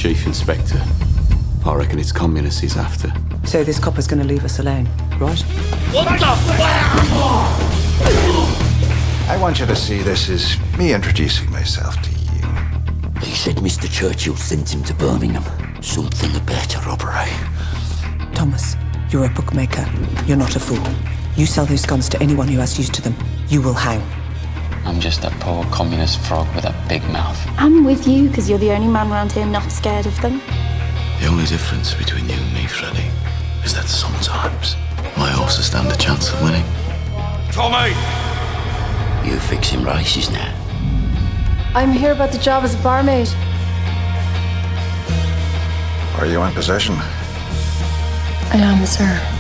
Chief Inspector. I reckon it's communists he's after. So this copper's gonna leave us alone, right? What the fuck? I want you to see this as me introducing myself to you. He said Mr. Churchill sent him to Birmingham. Something about a robbery. Thomas, you're a bookmaker. You're not a fool. You sell those guns to anyone who has use to them. You will hang. I'm just a poor communist frog with a big mouth. I'm with you because you're the only man around here not scared of them. The only difference between you and me, Freddy, is that sometimes my horses stand a chance of winning. Tommy! You fixing races now? I'm here about the job as a barmaid. Are you in possession? I am, sir.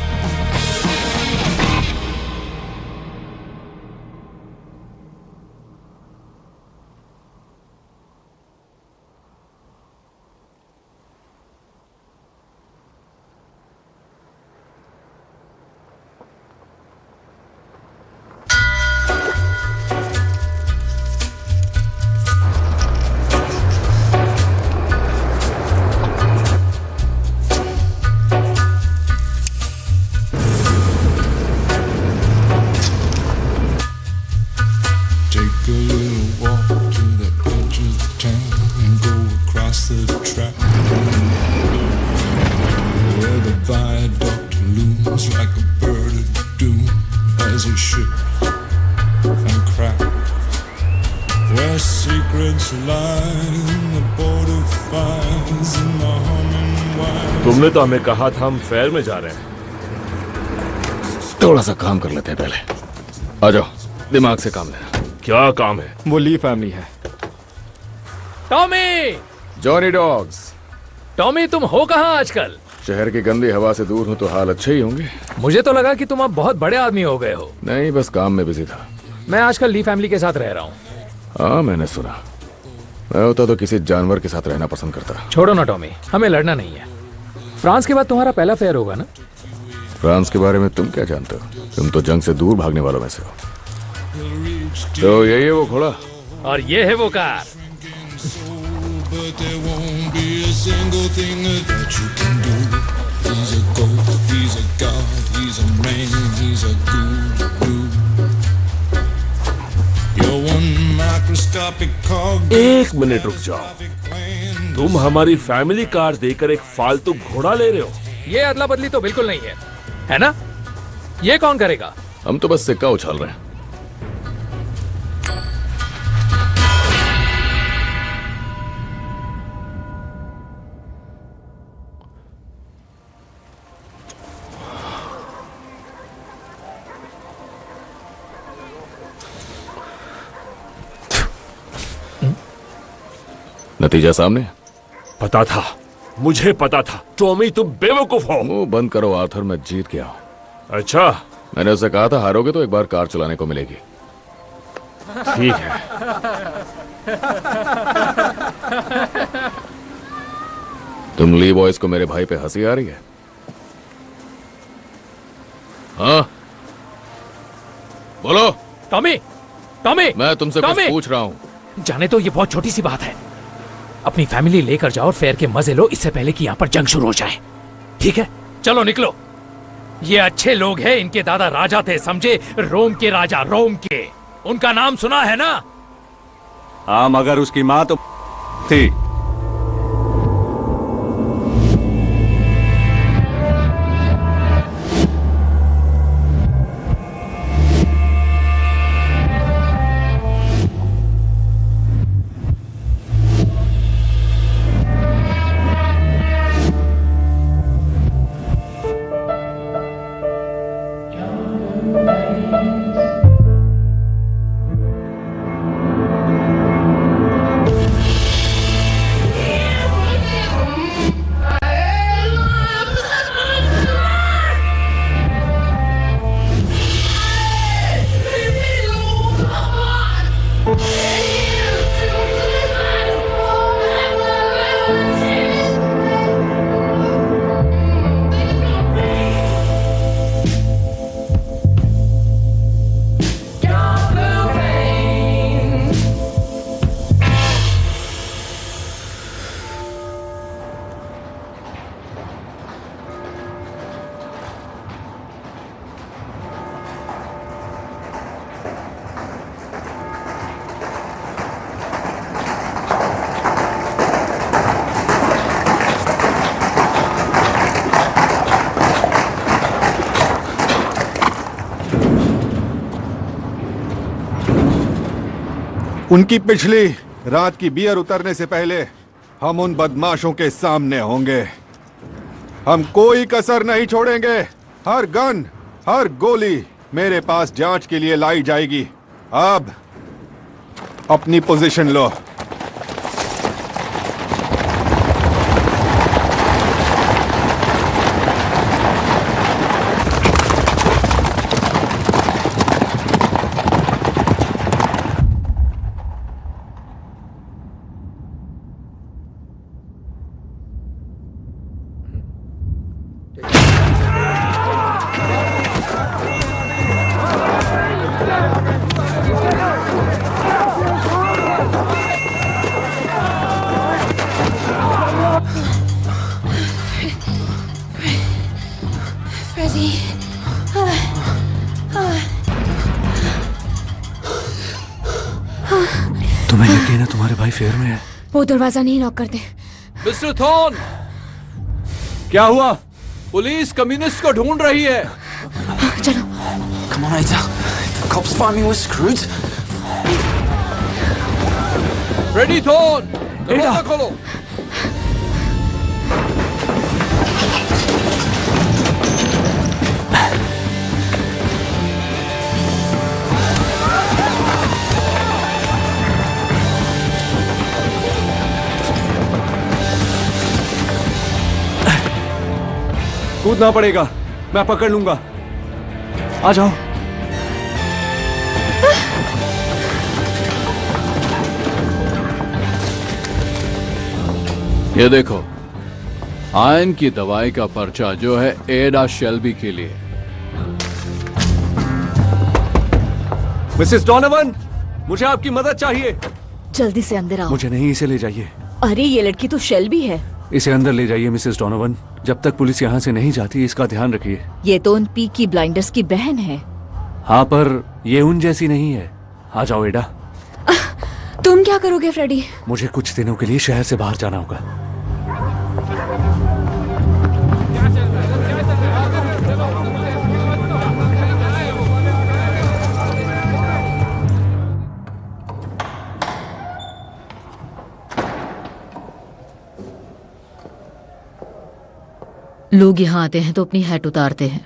तुमने तो हमें कहा था हम fair में जा रहे हैं। थोड़ा सा काम कर लेते हैं पहले। आ जाओ, दिमाग से काम लेना। क्या काम है? वो ली फैमिली है। टॉमी! Johnny dogs. टॉमी, तुम हो कहाँ आजकल? शहर की गंदी हवा से दूर हूँ तो हाल अच्छे ही होंगे। मुझे तो लगा कि तुम अब बहुत बड़े आदमी हो गए हो। नहीं, बस काम में बिजी था। मैं आजकल ली फैमिली के साथ रह रहा हूँ। हाँ, मैंने सुना। मैं होता तो किसी जानवर के साथ रहना पसंद करता। छोड़ो ना टॉमी, हमें लड़ना नहीं है। फ्रांस के बाद तुम्हारा पहला फेयर होगा ना? फ्रांस के बारे में तुम क्या जानते हो? तुम तो जंग से दूर भागने वालों में से हो। तो यही है वो घोड़ा और ये है वो कार। एक मिनट रुक जाओ। तुम हमारी फैमिली कार देकर एक फालतू घोड़ा ले रहे हो? ये अदला बदली तो बिल्कुल नहीं है ना? ये कौन करेगा? हम तो बस सिक्का उछाल रहे हैं। नतीजा सामने। पता था, मुझे पता था। टॉमी, तुम बेवकूफ हो। मुंह बंद करो आर्थर, मैं जीत गया हूं। अच्छा, मैंने उसे कहा था हारोगे तो एक बार कार चलाने को मिलेगी। ठीक है। तुम ली बॉयज को मेरे भाई पे हंसी आ रही है? हाँ, बोलो। टॉमी, टॉमी, मैं तुमसे कुछ पूछ रहा हूं। जाने तो ये बहुत छोटी सी बात है। अपनी फैमिली लेकर जाओ और फेयर के मजे लो, इससे पहले कि यहाँ पर जंग शुरू हो जाए। ठीक है, चलो निकलो। ये अच्छे लोग हैं, इनके दादा राजा थे, समझे? रोम के राजा, रोम के। उनका नाम सुना है ना? हाँ, मगर उसकी माँ तो थी। उनकी पिछली रात की बियर उतरने से पहले हम उन बदमाशों के सामने होंगे। हम कोई कसर नहीं छोड़ेंगे। हर गन, हर गोली मेरे पास जांच के लिए लाई जाएगी। अब अपनी पोजीशन लो। तुम्हें यकीन है तुम्हारे भाई फेयर में है? वो दरवाजा नहीं लॉक करते। मिस्टर थॉर्न, क्या हुआ? पुलिस कम्युनिस्ट को ढूंढ रही है। चलो। Come on, Ada. If the cops find me, we're screwed. Ready thorn, दरवाजा खोलो। कूदना पड़ेगा, मैं पकड़ लूंगा। आ जाओ। ये देखो, आयन की दवाई का पर्चा जो है एडा शेल्बी के लिए। मिसेस डोनोवन, मुझे आपकी मदद चाहिए। जल्दी से अंदर आओ। मुझे नहीं, इसे ले जाइए। अरे ये लड़की तो शेल्बी है। इसे अंदर ले जाइए मिसेस डोनोवन। जब तक पुलिस यहाँ से नहीं जाती इसका ध्यान रखिए। ये तो उन पीकी ब्लाइंडर्स की बहन है। हाँ, पर ये उन जैसी नहीं है। आ जाओ एडा। तुम क्या करोगे फ्रेडी? मुझे कुछ दिनों के लिए शहर से बाहर जाना होगा। लोग यहाँ आते हैं तो अपनी हैट उतारते हैं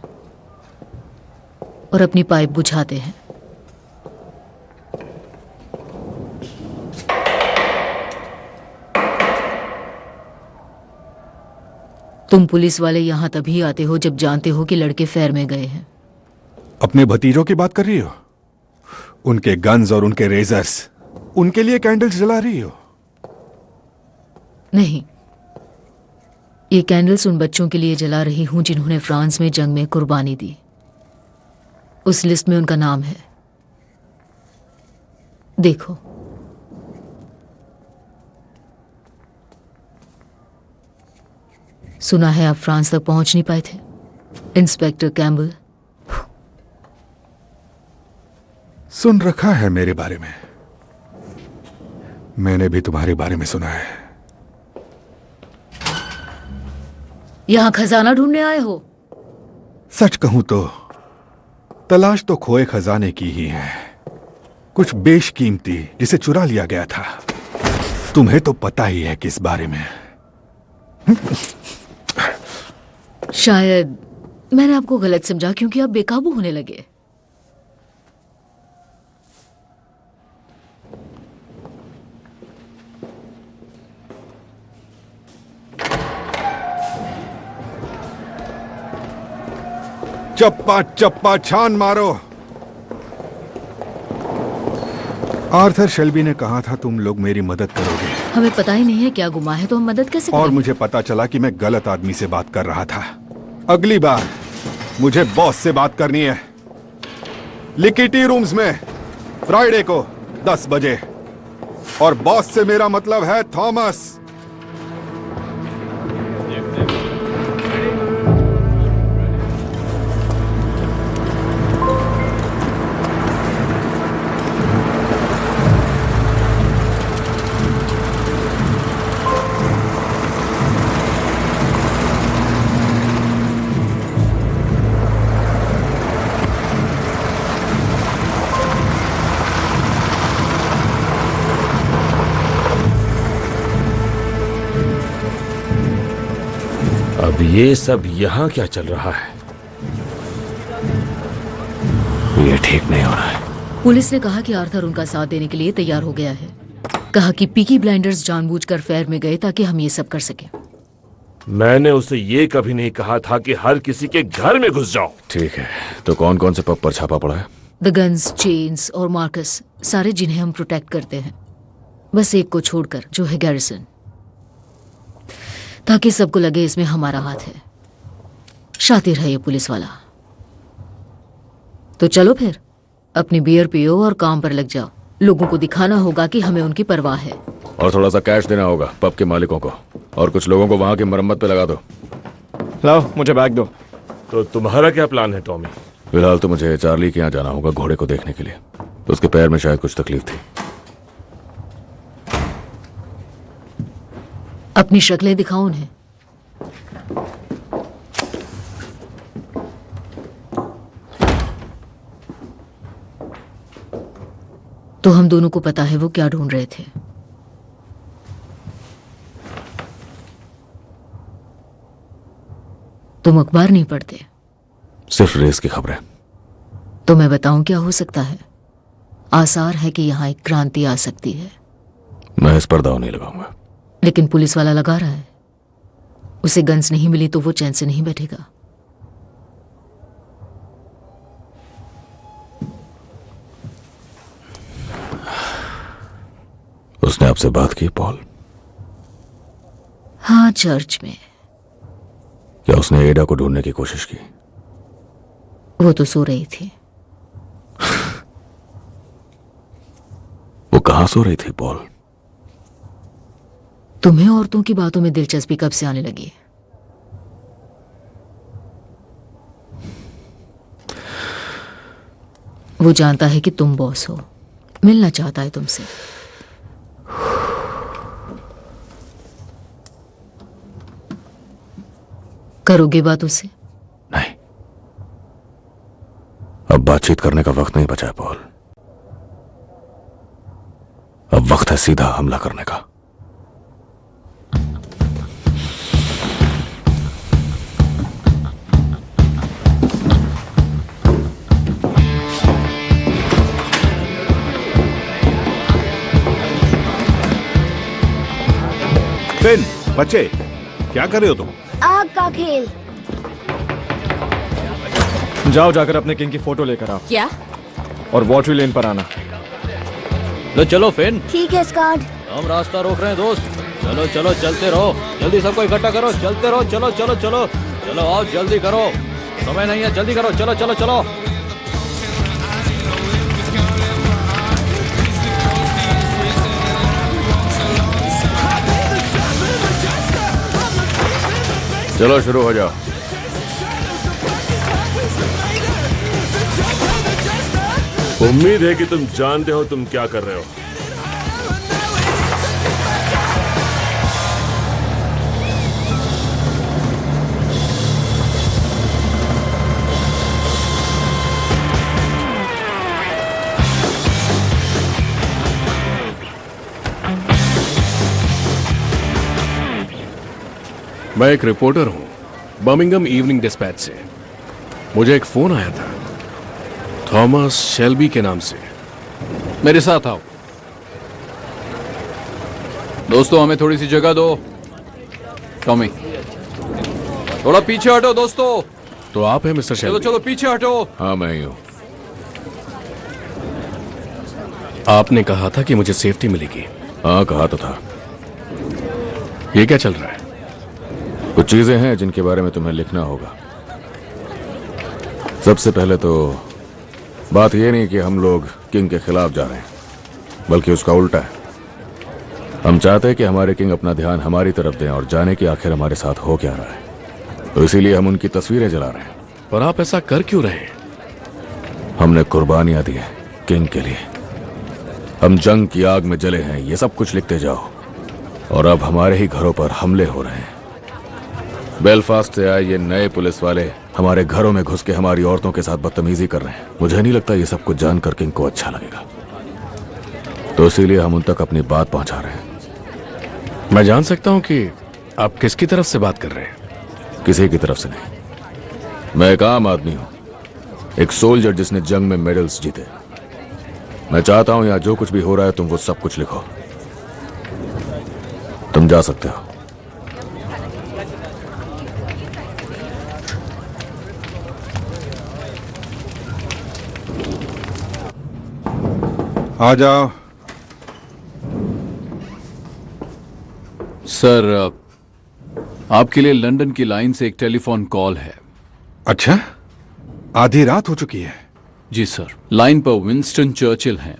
और अपनी पाइप बुझाते हैं। तुम पुलिस वाले यहाँ तभी आते हो जब जानते हो कि लड़के फेयर में गए हैं। अपने भतीजों की बात कर रही हो? उनके गन्स और उनके रेजर्स, उनके लिए कैंडल्स जला रही हो? नहीं, ये कैंडल्स उन बच्चों के लिए जला रही हूं जिन्होंने फ्रांस में जंग में कुर्बानी दी। उस लिस्ट में उनका नाम है। देखो। सुना है आप फ्रांस तक पहुंच नहीं पाए थे, इंस्पेक्टर कैम्बल। सुन रखा है मेरे बारे में। मैंने भी तुम्हारे बारे में सुना है। यहां खजाना ढूंढने आए हो? सच कहूं तो तलाश तो खोए खजाने की ही है, कुछ बेशकीमती जिसे चुरा लिया गया था। तुम्हें तो पता ही है किस बारे में। शायद मैंने आपको गलत समझा क्योंकि आप बेकाबू होने लगे। चप्पा चप्पा छान मारो। आर्थर शेल्बी ने कहा था तुम लोग मेरी मदद करोगे। हमें पता ही नहीं है क्या गुमा है तो हम मदद कैसे करें? और मुझे पता चला कि मैं गलत आदमी से बात कर रहा था। अगली बार मुझे बॉस से बात करनी है। लिकिटी रूम्स में फ्राइडे को 10 बजे। और बॉस से मेरा मतलब है थॉमस। अब ये सब यहाँ क्या चल रहा है? ये ठीक नहीं हो रहा है। पुलिस ने कहा कि आर्थर उनका साथ देने के लिए तैयार हो गया है। कहा कि पीकी ब्लाइंडर्स जानबूझकर फेयर में गए ताकि हम ये सब कर सकें। मैंने उसे ये कभी नहीं कहा था कि हर किसी के घर में घुस जाओ। ठीक है, तो कौन कौन से पब पर छापा पड़ा है? द गन्स, चेन्स और मार्कस, सारे जिन्हें हम प्रोटेक्ट करते हैं, बस एक को छोड़कर जो है गैरिसन, ताकि सबको लगे इसमें हमारा हाथ है। शातिर है ये पुलिस वाला। तो चलो फिर, अपनी बियर पियो और काम पर लग जाओ। लोगों को दिखाना होगा कि हमें उनकी परवाह है। और थोड़ा सा कैश देना होगा पब के मालिकों को, और कुछ लोगों को वहां की मरम्मत पे लगा दो। लाओ, मुझे बैग दो। तो तुम्हारा क्या प्लान है टॉमी? फिलहाल तो मुझे चार्ली के यहाँ जाना होगा घोड़े को देखने के लिए। उसके पैर में शायद कुछ तकलीफ थी। अपनी शक्लें दिखाओ उन्हें। तो हम दोनों को पता है वो क्या ढूंढ रहे थे। तुम अखबार नहीं पढ़ते? सिर्फ रेस की खबरें। तो मैं बताऊं क्या हो सकता है? आसार है कि यहां एक क्रांति आ सकती है। मैं इस पर दाव नहीं लगाऊंगा। लेकिन पुलिस वाला लगा रहा है। उसे गन्स नहीं मिली तो वो चैन से नहीं बैठेगा। उसने आपसे बात की पॉल? हाँ, चर्च में। क्या उसने एडा को ढूंढने की कोशिश की? वो तो सो रही थी। वो कहां सो रही थी पॉल? तुम्हें औरतों की बातों में दिलचस्पी कब से आने लगी? वो जानता है कि तुम बॉस हो, मिलना चाहता है तुमसे। करोगे बात उससे? नहीं, अब बातचीत करने का वक्त नहीं बचा है पॉल। अब वक्त है सीधा हमला करने का। फिन, बच्चे, क्या कर रहे हो तुम? आग का खेल। जाओ, जाकर अपने किंग की फोटो लेकर आओ। क्या? और वॉटरी लेन पर आना। लो चलो फिन। ठीक है स्कॉट। हम रास्ता रोक रहे हैं दोस्त। चलो चलो चलते रहो, जल्दी सबको इकट्ठा करो, चलते रहो, चलो चलो चलो चलो आओ, जल्दी करो, समय नहीं है, जल्दी करो, चलो चलो चलो। चलो शुरू हो जाओ। उम्मीद है कि तुम जानते हो तुम क्या कर रहे हो। मैं एक रिपोर्टर हूं बर्मिंघम इवनिंग डिस्पैच से। मुझे एक फोन आया था थॉमस शेल्बी के नाम से। मेरे साथ आओ दोस्तों, हमें थोड़ी सी जगह दो। टॉमी थोड़ा पीछे हटो दोस्तों। तो आप हैं मिस्टर शेल्बी? चलो चलो पीछे हटो। हाँ, मैं ही हूं। आपने कहा था कि मुझे सेफ्टी मिलेगी। हाँ, कहा तो था। ये क्या चल रहा है? कुछ चीजें हैं जिनके बारे में तुम्हें लिखना होगा। सबसे पहले तो बात यह नहीं कि हम लोग किंग के खिलाफ जा रहे हैं, बल्कि उसका उल्टा है। हम चाहते हैं कि हमारे किंग अपना ध्यान हमारी तरफ दें और जाने कि आखिर हमारे साथ हो क्या रहा है। तो इसीलिए हम उनकी तस्वीरें जला रहे हैं। पर आप ऐसा कर क्यों रहे हैं? हमने कुर्बानियां दी हैं किंग के लिए। हम जंग की आग में जले हैं, ये सब कुछ लिखते जाओ। और अब हमारे ही घरों पर हमले हो रहे हैं। बेलफास्ट से आए ये नए पुलिस वाले हमारे घरों में घुस के हमारी औरतों के साथ बदतमीजी कर रहे हैं। मुझे नहीं लगता ये सब कुछ जानकर किंग को अच्छा लगेगा, तो इसीलिए हम उन तक अपनी बात पहुंचा रहे हैं। मैं जान सकता हूं कि आप किसकी तरफ से बात कर रहे हैं? किसी की तरफ से नहीं। मैं एक आम आदमी हूं, एक सोल्जर जिसने जंग में मेडल्स जीते। मैं चाहता हूं यहां जो कुछ भी हो रहा है तुम वो सब कुछ लिखो। तुम जा सकते हो। आ जाओ। सर, आपके लिए लंदन की लाइन से एक टेलीफोन कॉल है। अच्छा, आधी रात हो चुकी है। जी सर, लाइन पर विंस्टन चर्चिल हैं।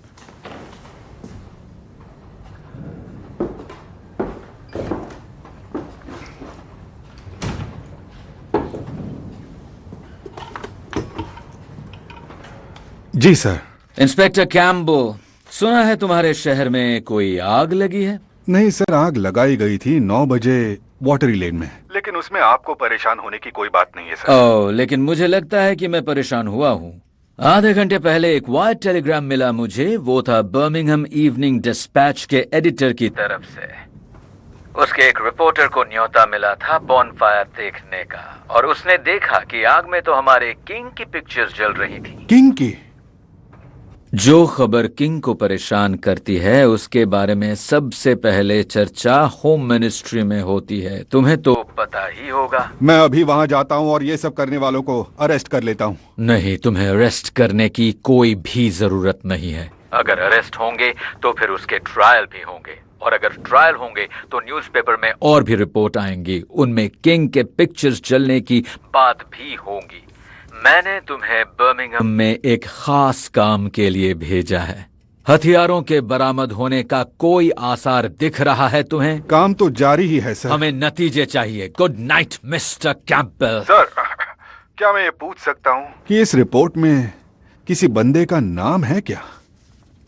जी सर। इंस्पेक्टर कैम्बल, सुना है तुम्हारे शहर में कोई आग लगी है? नहीं सर, आग लगाई गई थी 9 बजे वाटरी लेन में, लेकिन उसमें आपको परेशान होने की कोई बात नहीं है सर। ओह, लेकिन मुझे लगता है कि मैं परेशान हुआ हूँ। आधे घंटे पहले एक वाइट टेलीग्राम मिला मुझे। वो था बर्मिंघम इवनिंग डिस्पैच के एडिटर की तरफ से। उसके एक रिपोर्टर को न्योता मिला था बॉनफायर देखने का, और उसने देखा कि आग में तो हमारे किंग की पिक्चर्स जल रही थी। किंग की? जो खबर किंग को परेशान करती है उसके बारे में सबसे पहले चर्चा होम मिनिस्ट्री में होती है। तुम्हें तो पता ही होगा। मैं अभी वहां जाता हूं और ये सब करने वालों को अरेस्ट कर लेता हूं। नहीं, तुम्हें अरेस्ट करने की कोई भी जरूरत नहीं है। अगर अरेस्ट होंगे तो फिर उसके ट्रायल भी होंगे, और अगर ट्रायल होंगे तो न्यूज़पेपर में और भी रिपोर्ट आएंगी। उनमें किंग के पिक्चर्स जलने की बात भी होगी। मैंने तुम्हें बर्मिंघम में एक खास काम के लिए भेजा है। हथियारों के बरामद होने का कोई आसार दिख रहा है तुम्हें? काम तो जारी ही है सर। हमें नतीजे चाहिए। Good night mister Campbell. Sir, क्या मैं ये पूछ सकता हूँ कि इस रिपोर्ट में किसी बंदे का नाम है क्या?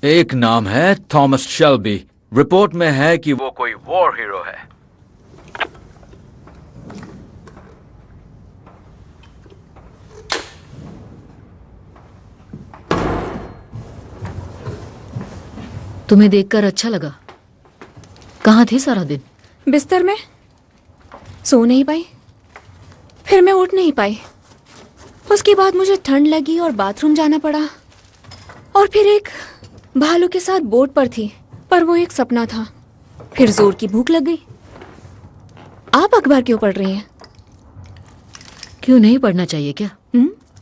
एक नाम है थॉमस शेल्बी। रिपोर्ट में है कि वो कोई वॉर हीरो है। तुम्हें देखकर अच्छा लगा। कहाँ थी सारा दिन? बिस्तर में सो नहीं पाई, फिर मैं उठ नहीं पाई। उसके बाद मुझे ठंड लगी और बाथरूम जाना पड़ा, और फिर एक भालू के साथ बोट पर थी, पर वो एक सपना था। फिर जोर की भूख लग गई। आप अखबार क्यों पढ़ रही हैं? क्यों नहीं पढ़ना चाहिए क्या?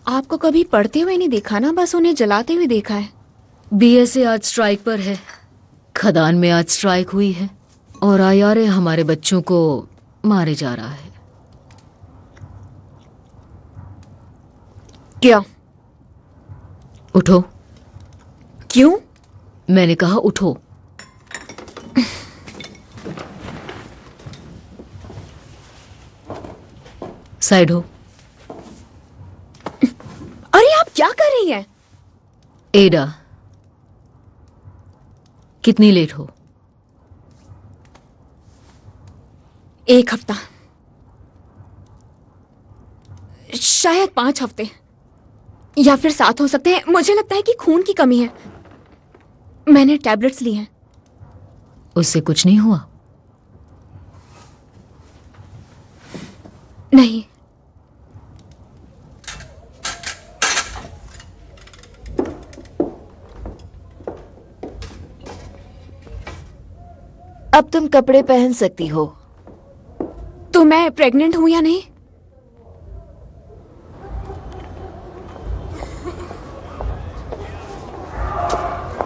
आपको कभी पढ़ते हुए नहीं देखा ना, बस उन्हें जलाते हुए देखा है। बीएसए आज स्ट्राइक पर है। खदान में आज स्ट्राइक हुई है और आईआरए हमारे बच्चों को मारे जा रहा है। क्या? उठो। क्यों? मैंने कहा उठो। साइड हो। अरे आप क्या कर रही हैं? एडा, कितनी लेट हो? 1 हफ्ता, शायद 5 हफ्ते, या फिर 7 हो सकते हैं। मुझे लगता है कि खून की कमी है। मैंने टैबलेट्स ली हैं। उससे कुछ नहीं हुआ? नहीं। अब तुम कपड़े पहन सकती हो। तो मैं प्रेग्नेंट हूं या नहीं?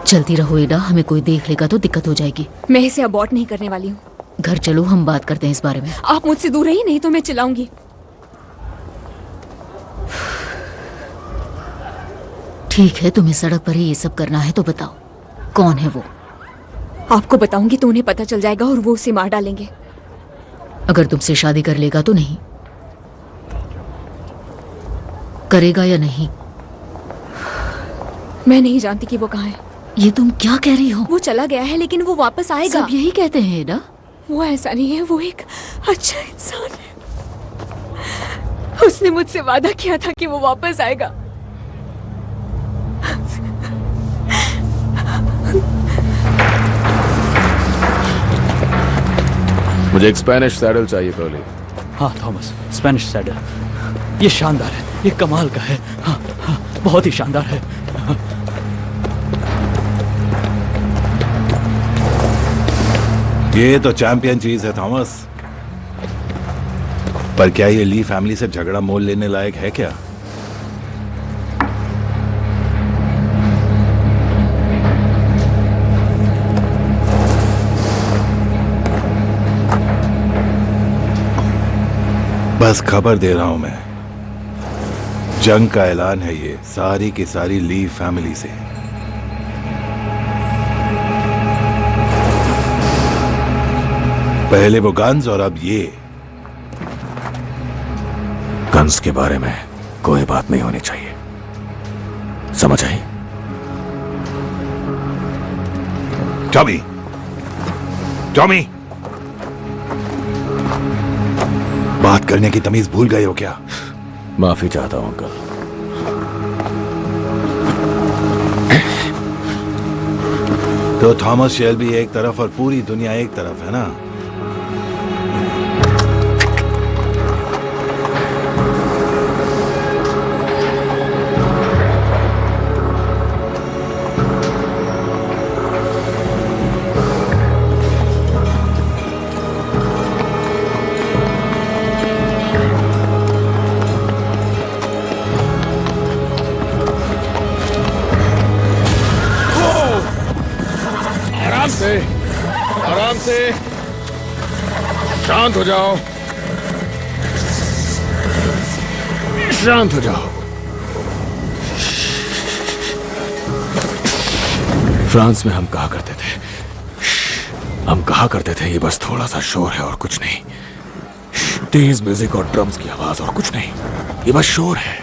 चलती रहो एडा, हमें कोई देख लेगा तो दिक्कत हो जाएगी। मैं इसे अबॉर्ट नहीं करने वाली हूँ। घर चलो, हम बात करते हैं इस बारे में। आप मुझसे दूर रहिए, नहीं तो मैं चिल्लाऊंगी। ठीक है, तुम्हें सड़क पर ही ये सब करना है तो बताओ कौन है वो? आपको बताऊंगी तो उन्हें पता चल जाएगा और वो उसे मार डालेंगे। अगर तुमसे शादी कर लेगा तो नहीं करेगा या नहीं? मैं नहीं जानती कि वो कहाँ है। ये तुम क्या कह रही हो? वो चला गया है, लेकिन वो वापस आएगा। सब यही कहते हैं ना। वो ऐसा नहीं है, वो एक अच्छा इंसान है। उसने मुझसे वादा किया था कि वो वापस आएगा। मुझे एक स्पेनिश सैडल चाहिए कर्ली। हाँ थॉमस, स्पेनिश सैडल। ये शानदार है, ये कमाल का है। हाँ हाँ, बहुत ही शानदार है। ये तो चैंपियन चीज है थॉमस। पर क्या ये ली फैमिली से झगड़ा मोल लेने लायक है क्या? बस खबर दे रहा हूं मैं, जंग का ऐलान है ये सारी की सारी ली फैमिली से। पहले वो गन्स और अब ये। गन्स के बारे में कोई बात नहीं होनी चाहिए, समझ आई? टॉमी, टॉमी, बात करने की तमीज भूल गए हो क्या? माफी चाहता हूं अंकल। तो थॉमस शेल्बी एक तरफ और पूरी दुनिया एक तरफ है ना? आराम से, शांत हो जाओ, शांत हो जाओ। फ्रांस में हम कहा करते थे ये बस थोड़ा सा शोर है और कुछ नहीं। तेज म्यूजिक और ड्रम्स की आवाज और कुछ नहीं, ये बस शोर है।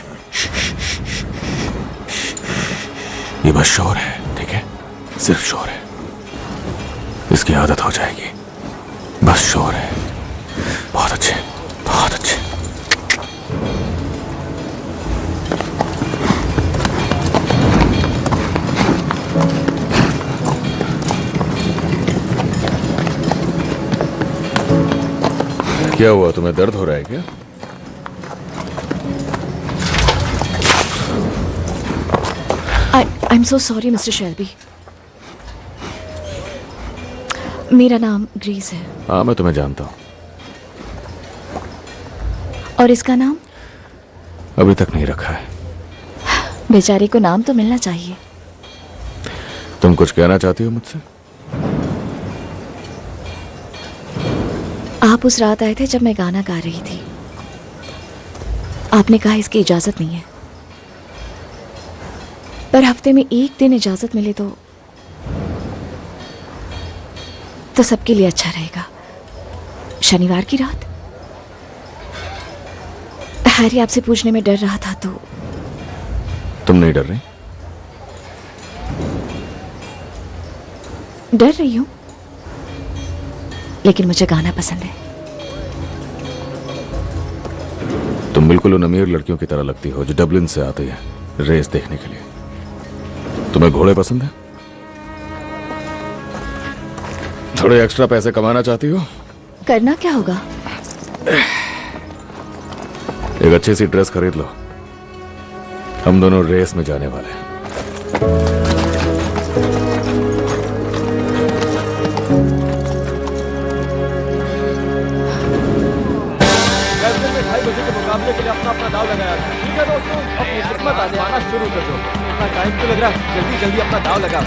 ये बस शोर है, ठीक है? सिर्फ शोर है। इसकी आदत हो जाएगी। बस शोर है। बहुत अच्छे, बहुत अच्छे। क्या हुआ, तुम्हें दर्द हो रहा है क्या? I'm so sorry, Mr. Shelby. मेरा नाम ग्रीस है। हाँ, मैं तुम्हें जानता हूँ। और इसका नाम? अभी तक नहीं रखा है। बेचारे को नाम तो मिलना चाहिए। तुम कुछ कहना चाहती हो मुझसे? आप उस रात आए थे जब मैं गाना गा रही थी। आपने कहा इसकी इजाजत नहीं है, पर हफ्ते में एक दिन इजाजत मिले तो सबके लिए अच्छा रहेगा। शनिवार की रात हैरी आपसे पूछने में डर रहा था तो। तुम नहीं डर रही? डर रही हूं, लेकिन मुझे गाना पसंद है। तुम बिल्कुल उन अमीर लड़कियों की तरह लगती हो जो डबलिन से आती है रेस देखने के लिए। तुम्हें घोड़े पसंद है? थोड़े एक्स्ट्रा पैसे कमाना चाहती हो? करना क्या होगा? एक अच्छी सी ड्रेस खरीद लो, हम दोनों रेस में जाने वाले हैं। मुकाबले के लिए अपना अपना दाव लगाया था। ठीक है दोस्तों, अपनी किस्मत आजमाना शुरू कर दो। इतना टाइम क्यों लग रहा है? जल्दी जल्दी अपना दाव लगा,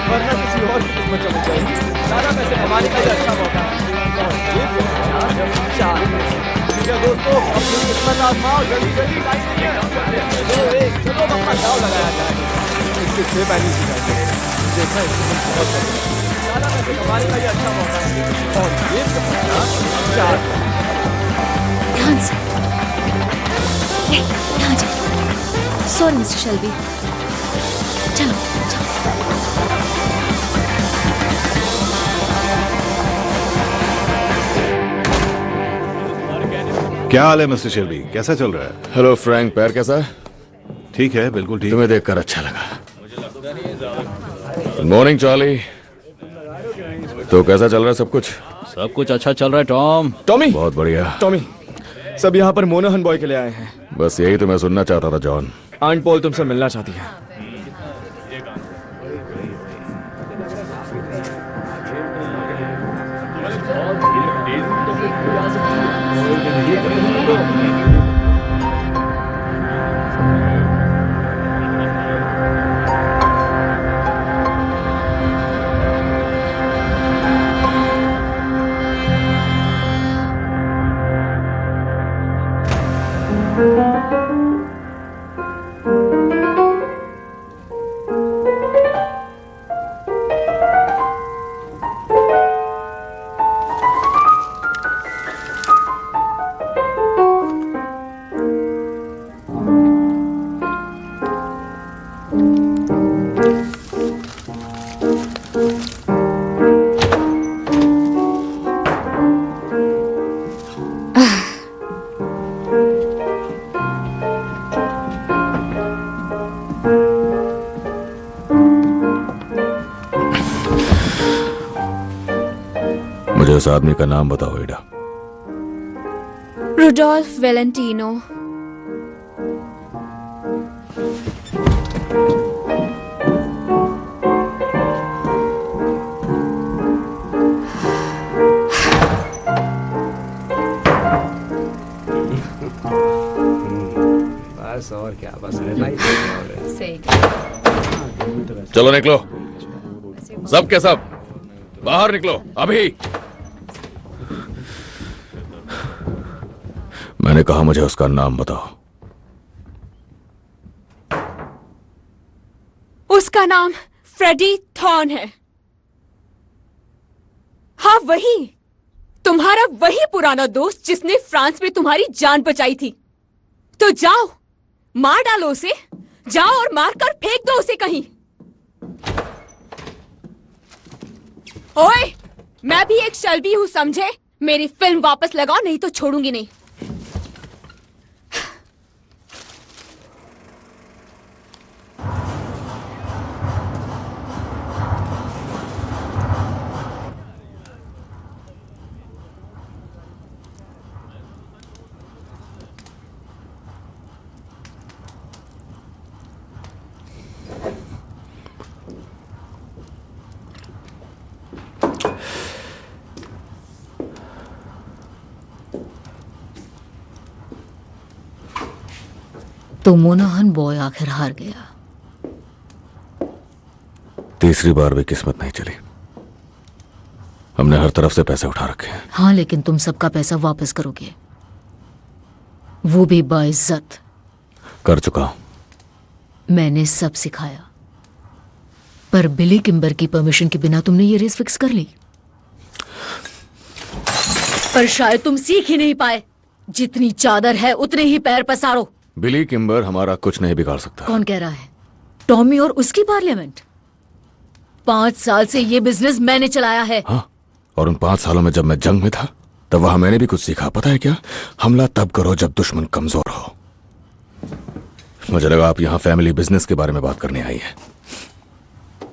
वरना किसी और की किस्मत चमक जाएगी। ज्यादा पैसे कमाने का ये अच्छा मौका है। ठीक है दोस्तों, अपनी किस्मत आजमाओ, जल्दी जल्दी, टाइम नहीं है। 2, 1, चलो अपना दाव लगाया जाए। इससे 6 पैनी सी जाएगी। देखा है, ज्यादा पैसे कमाने का ये अच्छा मौका है। और ये 4। ध्यान से। यहाँ जाओ। Sorry mister Shelby. चलो चलो। क्या हाल है मिस्टर शेल्बी, कैसा चल रहा है? हेलो फ्रैंक, पैर कैसा है? ठीक है, बिल्कुल ठीक। तुम्हें देखकर अच्छा लगा। Good morning Charlie. तो कैसा चल रहा है सब कुछ? सब कुछ अच्छा चल रहा है टॉम। टॉमी, बहुत बढ़िया। टॉमी, सब यहाँ पर मोनाहन बॉय के लिए आए हैं। बस यही तो मैं सुनना चाहता था जॉन। आंट पॉल तुमसे मिलना चाहती है। मुझे उस आदमी का नाम बताओ एडा। Rudolph Valentino. बस और क्या, बस सही। चलो निकलो, सब के सब बाहर निकलो अभी। मैंने कहा मुझे उसका नाम बताओ। उसका नाम फ्रेडी थॉर्न है। हाँ, वही तुम्हारा वही पुराना दोस्त जिसने फ्रांस में तुम्हारी जान बचाई थी। तो जाओ, मार डालो उसे। जाओ और मारकर फेंक दो उसे कहीं। ओए, मैं भी एक शल्बी हूं, समझे? मेरी फिल्म वापस लगाओ, नहीं तो छोड़ूंगी नहीं। तो मोनाहन बॉय आखिर हार गया। तीसरी बार भी किस्मत नहीं चली। हमने हर तरफ से पैसे उठा रखे हैं। हाँ, लेकिन तुम सबका पैसा वापस करोगे, वो भी बाइज्जत। कर चुका हूं। मैंने सब सिखाया, पर बिली किम्बर की परमिशन के बिना तुमने ये रेस फिक्स कर ली। पर शायद तुम सीख ही नहीं पाए। जितनी चादर है उतने ही पैर पसारो। बिली किम्बर हमारा कुछ नहीं बिगाड़ सकता। कौन कह रहा है? टॉमी और उसकी पार्लियामेंट। 5 साल से ये बिजनेस मैंने चलाया है। हाँ, और उन 5 सालों में जब मैं जंग में था तब वहां मैंने भी कुछ सीखा। पता है क्या? हमला तब करो जब दुश्मन कमजोर हो। मुझे लगा आप यहाँ फैमिली बिजनेस के बारे में बात करने आई है।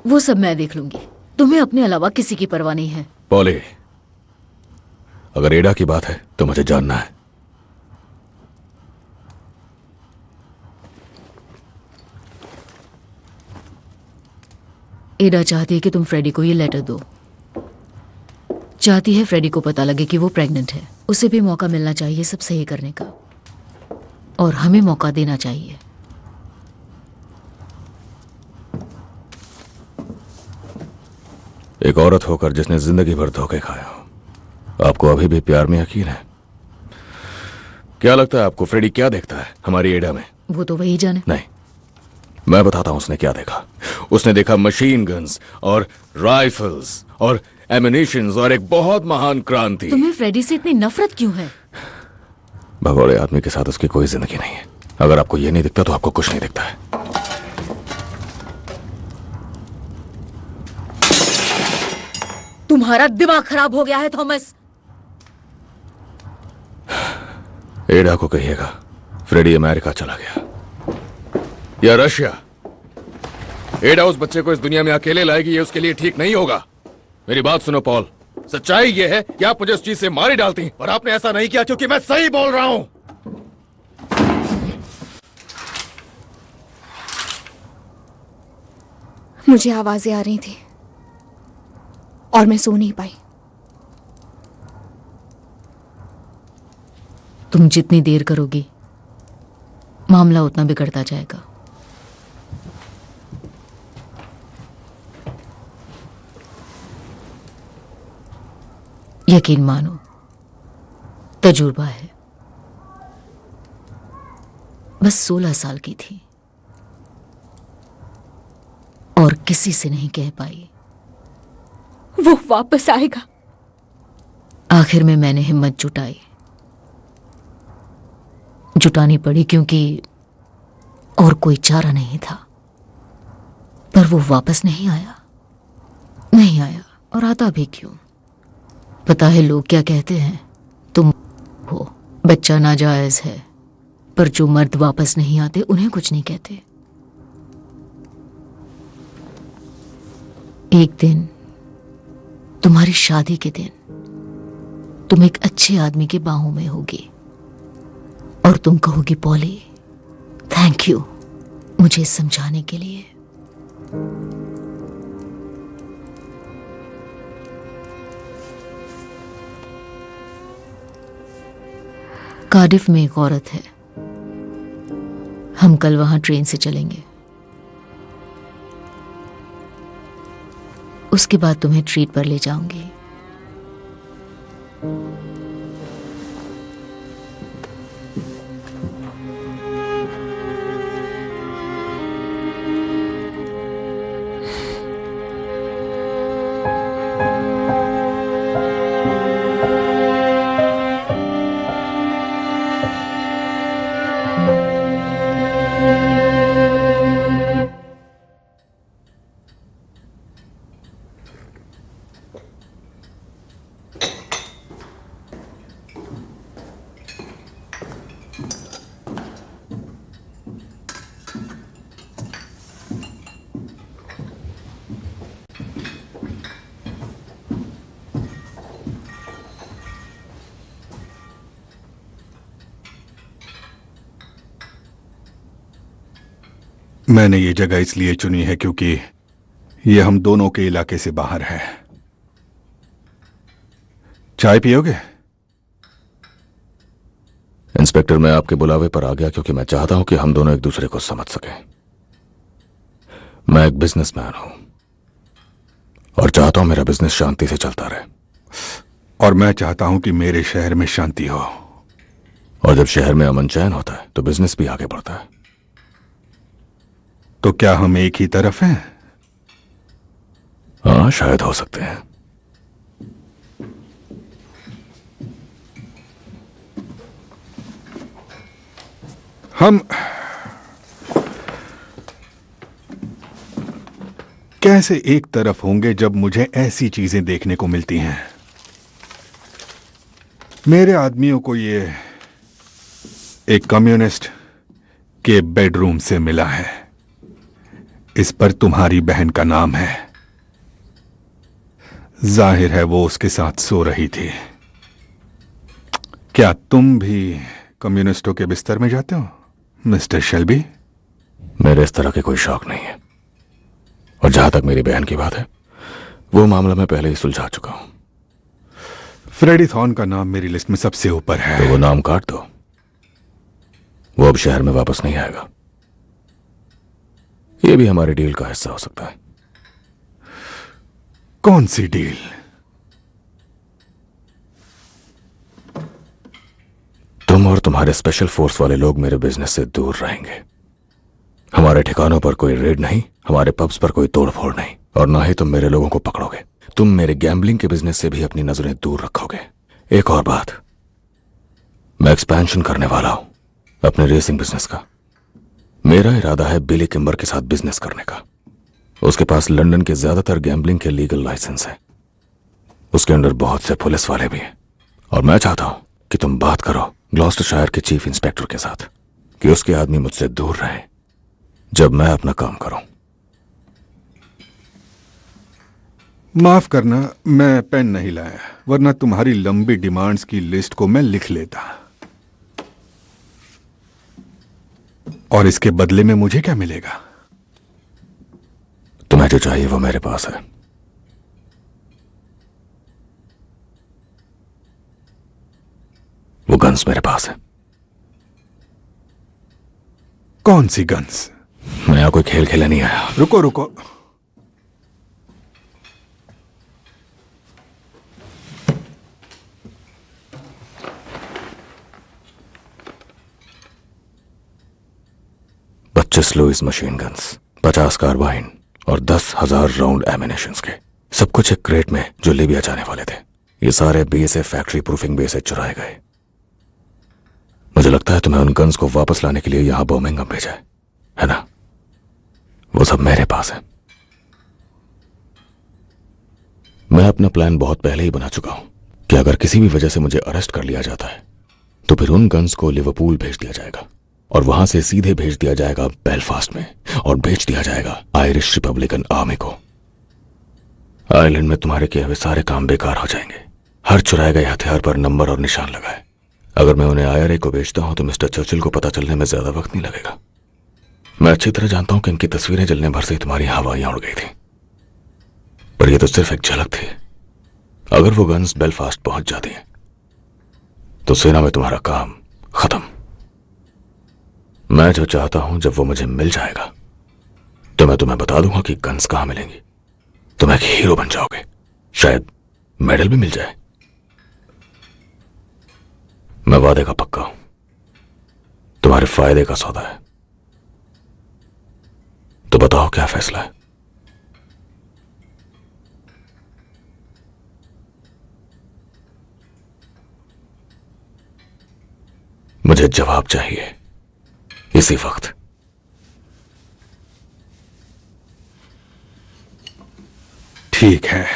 वो सब मैं देख लूंगी। तुम्हें अपने अलावा किसी की परवाह नहीं है। पॉली, अगर एडा की बात है तो मुझे जानना है। एडा चाहती है कि तुम फ्रेडी को ये लेटर दो। चाहती है फ्रेडी को पता लगे कि वो प्रेग्नेंट है। उसे भी मौका मिलना चाहिए सब सही करने का, और हमें मौका देना चाहिए। एक औरत होकर जिसने जिंदगी भर धोखे खाया, आपको अभी भी प्यार में यकीन है? क्या लगता है आपको फ्रेडी क्या देखता है हमारी एडा में? वो तो वही जाने। नहीं, मैं बताता हूं उसने क्या देखा। उसने देखा मशीन गन्स और राइफल्स और एमिनेशंस और एक बहुत महान क्रांति। तुम्हें फ्रेडी से इतनी नफरत क्यों है? भगोड़े आदमी के साथ उसकी कोई जिंदगी नहीं है। अगर आपको यह नहीं दिखता तो आपको कुछ नहीं दिखता है। तुम्हारा दिमाग खराब हो गया है थॉमस। एडा को कहिएगा फ्रेडी अमेरिका चला गया या रशिया। एडा उस बच्चे को इस दुनिया में अकेले लाएगी, ये उसके लिए ठीक नहीं होगा। मेरी बात सुनो पॉल, सच्चाई ये है कि आप मुझे उस चीज से मार ही डालती और आपने ऐसा नहीं किया क्योंकि मैं सही बोल रहा हूं। मुझे आवाजें आ रही थी और मैं सो नहीं पाई। तुम जितनी देर करोगी मामला उतना बिगड़ता जाएगा। यकीन मानो, तजुर्बा है। बस 16 साल की थी और किसी से नहीं कह पाई। वो वापस आएगा। आखिर में मैंने हिम्मत जुटानी पड़ी क्योंकि और कोई चारा नहीं था। पर वो वापस नहीं आया और आता भी क्यों? पता है लोग क्या कहते हैं? तुम हो, बच्चा नाजायज है, पर जो मर्द वापस नहीं आते उन्हें कुछ नहीं कहते। एक दिन, तुम्हारी शादी के दिन, तुम एक अच्छे आदमी के बाहों में होगी और तुम कहोगी पॉली, थैंक यू मुझे समझाने के लिए। कार्डिफ में एक औरत है। हम कल वहां ट्रेन से चलेंगे। उसके बाद तुम्हें ट्रीट पर ले जाऊंगी। मैंने ये जगह इसलिए चुनी है क्योंकि ये हम दोनों के इलाके से बाहर है। चाय पियोगे? इंस्पेक्टर, मैं आपके बुलावे पर आ गया क्योंकि मैं चाहता हूं कि हम दोनों एक दूसरे को समझ सकें। मैं एक बिजनेसमैन हूं और चाहता हूं मेरा बिजनेस शांति से चलता रहे। और मैं चाहता हूं कि मेरे शहर में शांति हो। और जब शहर में अमन चैन होता है तो बिजनेस भी आगे बढ़ता है। तो क्या हम एक ही तरफ हैं? हाँ, शायद हो सकते हैं। हम कैसे एक तरफ होंगे जब मुझे ऐसी चीजें देखने को मिलती हैं? मेरे आदमियों को ये एक कम्युनिस्ट के बेडरूम से मिला है। इस पर तुम्हारी बहन का नाम है। जाहिर है वो उसके साथ सो रही थी। क्या तुम भी कम्युनिस्टों के बिस्तर में जाते हो, मिस्टर शेल्बी? मेरे इस तरह के कोई शौक नहीं है। और जहां तक मेरी बहन की बात है, वो मामला मैं पहले ही सुलझा चुका हूं। फ्रेडी थॉर्न का नाम मेरी लिस्ट में सबसे ऊपर है। तो वो नाम काट दो। वो अब शहर में वापस नहीं आएगा। ये भी हमारी डील का हिस्सा हो सकता है। कौन सी डील? तुम और तुम्हारे स्पेशल फोर्स वाले लोग मेरे बिजनेस से दूर रहेंगे। हमारे ठिकानों पर कोई रेड नहीं, हमारे पब्स पर कोई तोड़फोड़ नहीं, और ना ही तुम मेरे लोगों को पकड़ोगे। तुम मेरे गैम्बलिंग के बिजनेस से भी अपनी नजरें दूर रखोगे। एक और बात, मैं एक्सपेंशन करने वाला हूं अपने रेसिंग बिजनेस का। मेरा इरादा है बिली किम्बर के साथ बिजनेस करने का। उसके पास लंदन के ज्यादातर गैम्बलिंग के लीगल लाइसेंस है। उसके अंडर बहुत से पुलिस वाले भी हैं। और मैं चाहता हूं कि तुम बात करो ग्लॉस्टरशायर के चीफ इंस्पेक्टर के साथ कि उसके आदमी मुझसे दूर रहे जब मैं अपना काम करूं। माफ करना, मैं पेन नहीं लाया, वरना तुम्हारी लंबी डिमांड्स की लिस्ट को मैं लिख लेता। और इसके बदले में मुझे क्या मिलेगा? तुम्हें जो चाहिए वो मेरे पास है। वो गन्स मेरे पास है। कौन सी गन्स? मैं यहां कोई खेल खेलने नहीं आया। रुको रुको, पच्चीस लुइस मशीन गन्स, 50 कार्बाइन और 10,000 राउंड एमिनेशंस के, सब कुछ एक क्रेट में जो लीबिया जाने वाले थे। ये सारे बीएसएफ फैक्ट्री प्रूफिंग बेस से चुराए गए। मुझे लगता है तुम्हें उन गन्स को वापस लाने के लिए यहां बर्मिंघम भेजा है ना? वो सब मेरे पास है। मैं अपना प्लान बहुत पहले ही बना चुका हूं कि अगर किसी भी वजह से मुझे अरेस्ट कर लिया जाता है तो फिर उन गन्स को लिवरपूल भेज दिया जाएगा और वहां से सीधे भेज दिया जाएगा बेलफास्ट में और भेज दिया जाएगा आयरिश रिपब्लिकन आर्मी को। आयरलैंड में तुम्हारे किए हुए सारे काम बेकार हो जाएंगे। हर चुराए गए हथियार पर नंबर और निशान लगाए। अगर मैं उन्हें IRA को बेचता हूं तो मिस्टर चर्चिल को पता चलने में ज्यादा वक्त नहीं लगेगा। मैं अच्छी तरह जानता हूं कि इनकी तस्वीरें जलने भर से ही तुम्हारी हवाइयां उड़ गई थी, पर यह तो सिर्फ एक झलक थी। अगर वो गन्स बेलफास्ट पहुंच जाती हैं तो सेना में तुम्हारा काम खत्म। मैं जो चाहता हूं, जब वो मुझे मिल जाएगा तो मैं तुम्हें बता दूंगा कि गन्स कहां मिलेंगी। तुम एक हीरो बन जाओगे, शायद मेडल भी मिल जाए। मैं वादे का पक्का हूं, तुम्हारे फायदे का सौदा है। तो बताओ क्या फैसला है? मुझे जवाब चाहिए इसी वक्त। ठीक है,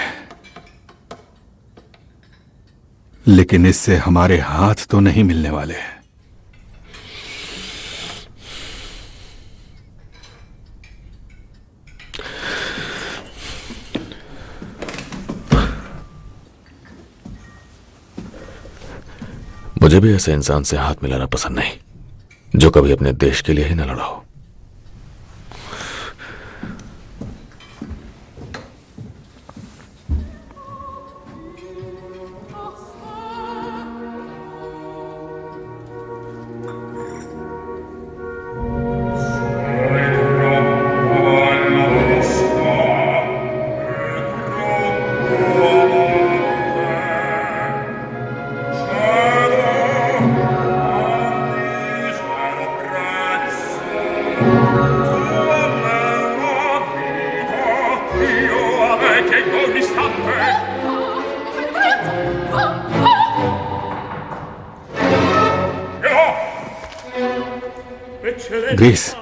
लेकिन इससे हमारे हाथ तो नहीं मिलने वाले। मुझे भी ऐसे इंसान से हाथ मिलाना पसंद नहीं जो कभी अपने देश के लिए ही न लड़ा हो। ग्रेस,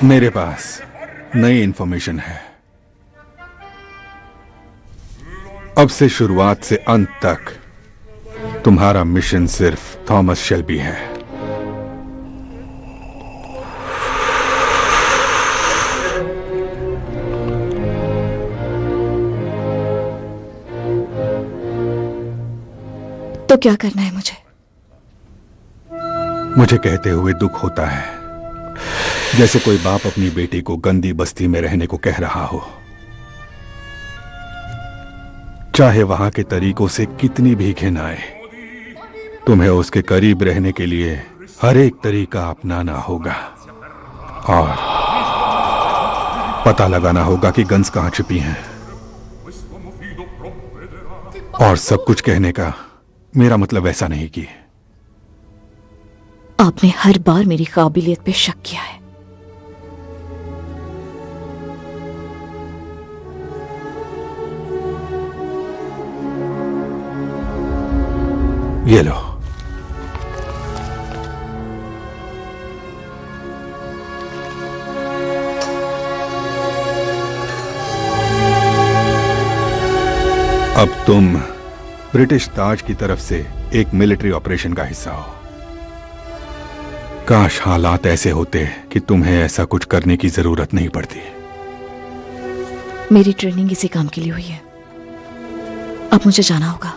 मेरे पास नई इंफॉर्मेशन है। अब से शुरुआत से अंत तक तुम्हारा मिशन सिर्फ थॉमस शेल्बी है। तो क्या करना है मुझे? मुझे कहते हुए दुख होता है, जैसे कोई बाप अपनी बेटी को गंदी बस्ती में रहने को कह रहा हो, चाहे वहां के तरीकों से कितनी भी घिन आए। तुम्हें उसके करीब रहने के लिए हर एक तरीका अपनाना होगा और पता लगाना होगा कि गन्स कहां छिपी हैं। और सब कुछ कहने का मेरा मतलब ऐसा नहीं कि आपने हर बार मेरी काबिलियत पे शक किया है। ये लो। अब तुम ब्रिटिश ताज की तरफ से एक मिलिट्री ऑपरेशन का हिस्सा हो। काश हालात ऐसे होते कि तुम्हें ऐसा कुछ करने की जरूरत नहीं पड़ती। मेरी ट्रेनिंग इसी काम के लिए हुई है। अब मुझे जाना होगा।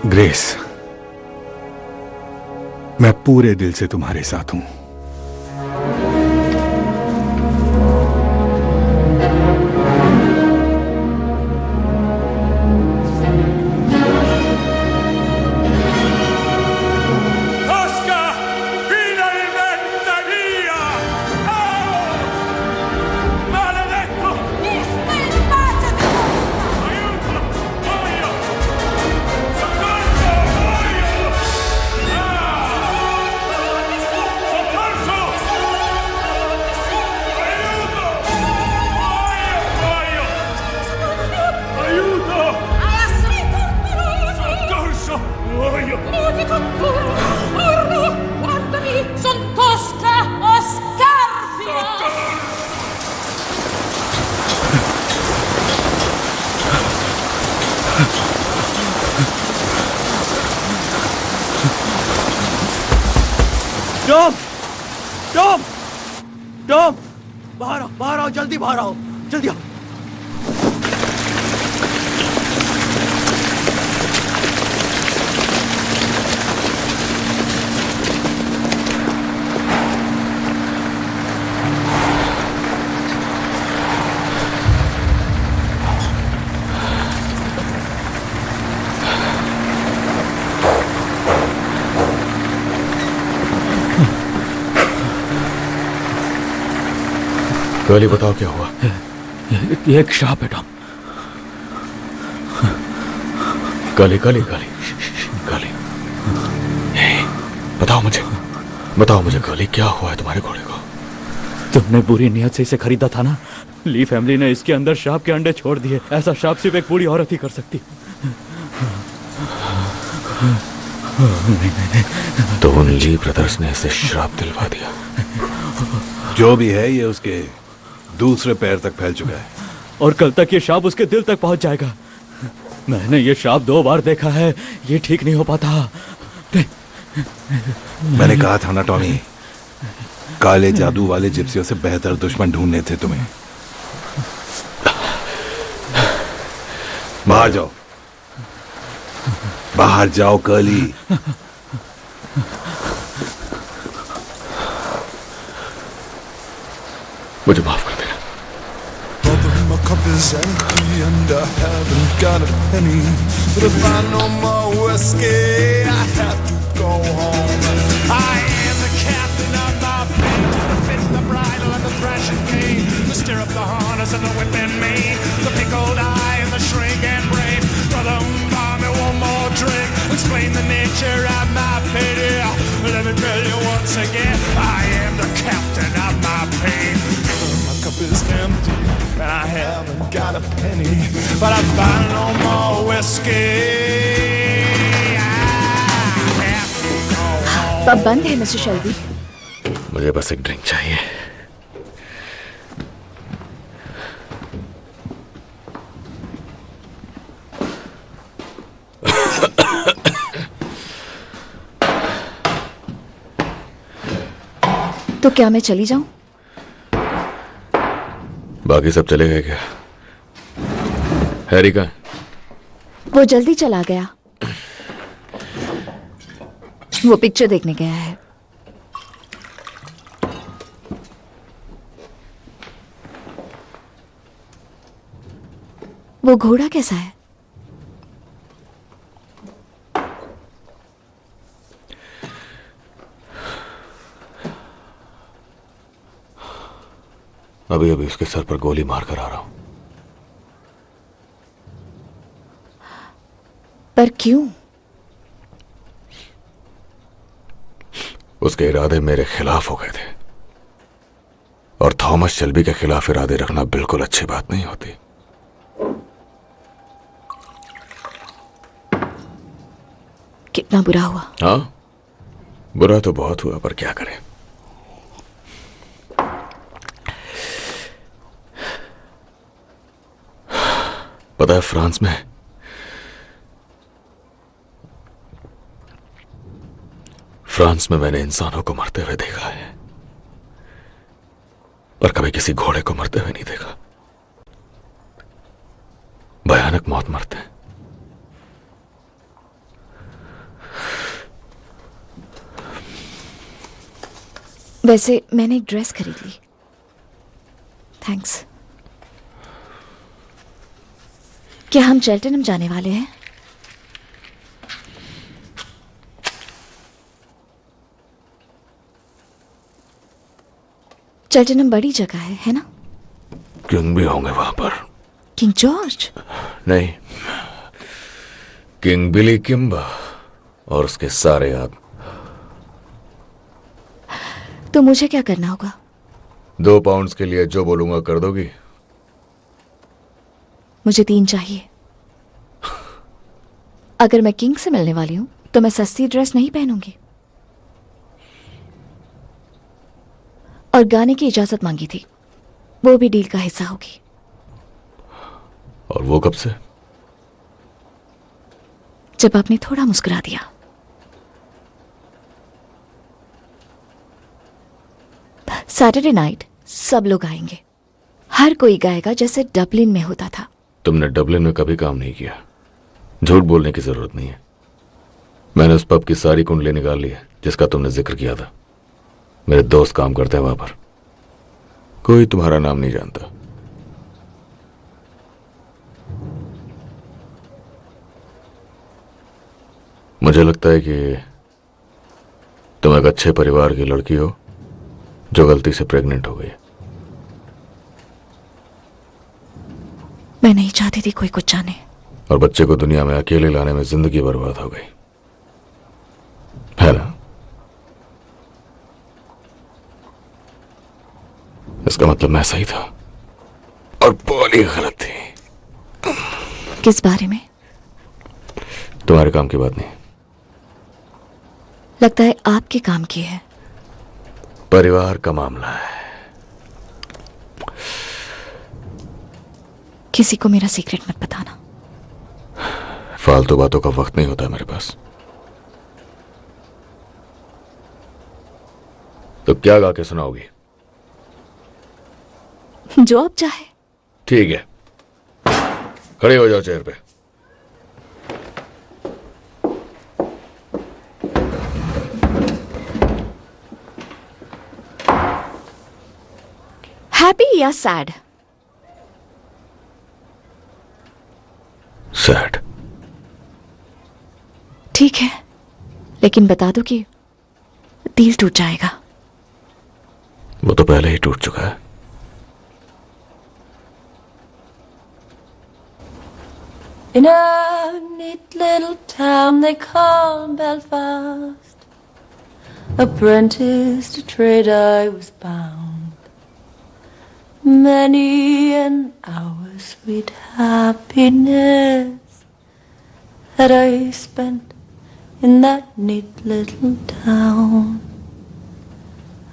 ग्रेस, मैं पूरे दिल से तुम्हारे साथ हूं। टॉम, टॉम, टॉम, बाहर आओ, जल्दी बाहर आओ, जल्दी आओ। गली बताओ क्या हुआ? ये एक श्राप है टॉम। गली गली गली गली, बताओ मुझे गली, क्या हुआ है तुम्हारे घोड़े को? तुमने बुरी नियत से इसे खरीदा था ना। ली फैमिली ने इसके अंदर श्राप के अंडे छोड़ दिए। ऐसा श्राप सिर्फ एक बूढ़ी औरत ही कर सकती। तो उन ली ब्रदर्स ने इसे श्राप दिलवा दिया। जो भी है, ये उसके दूसरे पैर तक फैल चुका है और कल तक ये श्राप उसके दिल तक पहुंच जाएगा। मैंने ये श्राप 2 बार देखा है, ये ठीक नहीं हो पाता। मैंने कहा था ना टॉमी, काले जादू वाले जिप्सियों से बेहतर दुश्मन ढूंढने थे तुम्हें। बाहर जाओ, बाहर जाओ कर्ली। मुझे माफ कर देना। My cup is empty and I haven't got a penny. But if I no more whiskey, I have to go home. I am the captain of my fate, the bit, the bridle, and the thrashing cane, the stirrup, the harness, and the whip and mane, the pickled eye and the shrink and brain. Brother, buy me one more drink. Explain the nature of my pity. Let me tell you once again, I am the captain of my pain. My cup is empty and I haven't got a penny, but I find no more whiskey. Pub बंद है mister Shelby. मुझे बस एक drink चाहिए। तो क्या मैं चली जाऊं? बाकी सब चले गए क्या? हैरी का? वो जल्दी चला गया। वो पिक्चर देखने गया है। वो घोड़ा कैसा है? अभी अभी उसके सर पर गोली मारकर आ रहा हूं। पर क्यों? उसके इरादे मेरे खिलाफ हो गए थे, और थॉमस शेल्बी के खिलाफ इरादे रखना बिल्कुल अच्छी बात नहीं होती। कितना बुरा हुआ। हाँ, बुरा तो बहुत हुआ, पर क्या करें। पता है, फ्रांस में फ्रांस में मैंने इंसानों को मरते हुए देखा है, पर कभी किसी घोड़े को मरते हुए नहीं देखा। भयानक मौत मरते हैं। वैसे मैंने एक ड्रेस खरीद ली। थैंक्स। क्या हम चेल्टनहम जाने वाले हैं? चेल्टनहम बड़ी जगह है ना? किंग भी होंगे वहां पर। King George? नहीं, किंग बिली किम्बा और उसके सारे आदमी। तो मुझे क्या करना होगा? 2 पाउंड्स के लिए जो बोलूंगा कर दोगी? मुझे 3 चाहिए। अगर मैं किंग से मिलने वाली हूं तो मैं सस्ती ड्रेस नहीं पहनूंगी। और गाने की इजाजत मांगी थी, वो भी डील का हिस्सा होगी। और वो कब से? जब आपने थोड़ा मुस्कुरा दिया। सैटरडे नाइट सब लोग आएंगे। हर कोई गाएगा जैसे डबलिन में होता था। तुमने डबलिन में कभी काम नहीं किया, झूठ बोलने की जरूरत नहीं है। मैंने उस पब की सारी कुंडली निकाल ली है जिसका तुमने जिक्र किया था। मेरे दोस्त काम करते हैं वहां पर। कोई तुम्हारा नाम नहीं जानता। मुझे लगता है कि तुम एक अच्छे परिवार की लड़की हो जो गलती से प्रेग्नेंट हो गई। मैं नहीं चाहती थी कोई कुछ जाने। और बच्चे को दुनिया में अकेले लाने में जिंदगी बर्बाद हो गई, है ना? इसका मतलब मैं सही था और पॉली गलत थी। किस बारे में? तुम्हारे काम की बात नहीं। लगता है आपके काम की है। परिवार का मामला है। किसी को मेरा सीक्रेट मत बताना। फालतू बातों का वक्त नहीं होता मेरे पास। तो क्या गा के सुनाओगी? जो आप चाहे। ठीक है, खड़े हो जाओ चेयर पे। हैप्पी या सैड? सैड। ठीक है, लेकिन बता दो कि दिल टूट जाएगा। वो तो पहले ही टूट चुका है। In a neat little town they call Belfast, apprentice to trade I was bound. Many an hour sweet happiness that I spent in that neat little town.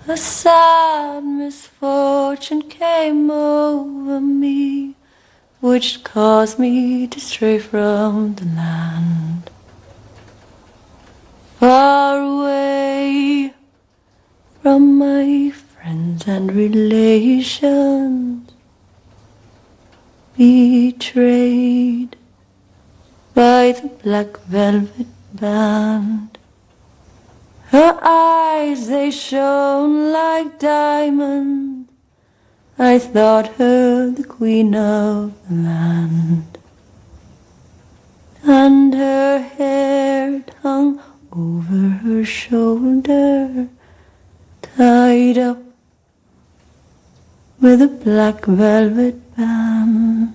A sad misfortune came over me, which caused me to stray from the land. Far away from my friends and relations, betrayed by the black velvet band. Her eyes, they shone like diamonds. I thought her the queen of the land, and her hair hung over her shoulder, tied up with a black velvet band.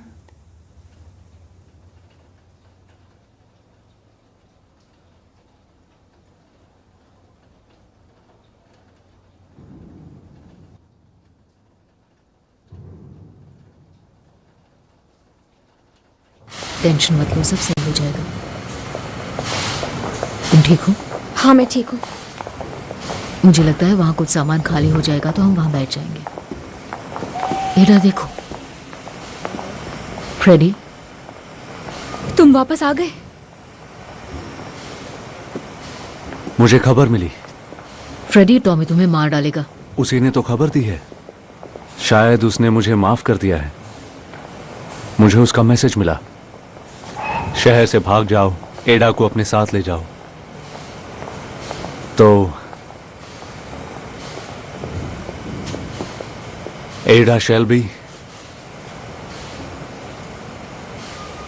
Tension मत लो, सब सही हो जाएगा। तुम ठीक हो? हाँ मैं ठीक हूँ। मुझे लगता है वहां कुछ सामान खाली हो जाएगा तो हम वहां बैठ जाएंगे। एडा देखो, फ्रेडी। तुम वापस आ गए? मुझे खबर मिली फ्रेडी, टॉमी तुम्हें मार डालेगा। उसी ने तो खबर दी है। शायद उसने मुझे माफ कर दिया है। मुझे उसका मैसेज मिला, शहर से भाग जाओ, एडा को अपने साथ ले जाओ। तो एडा शेल्बी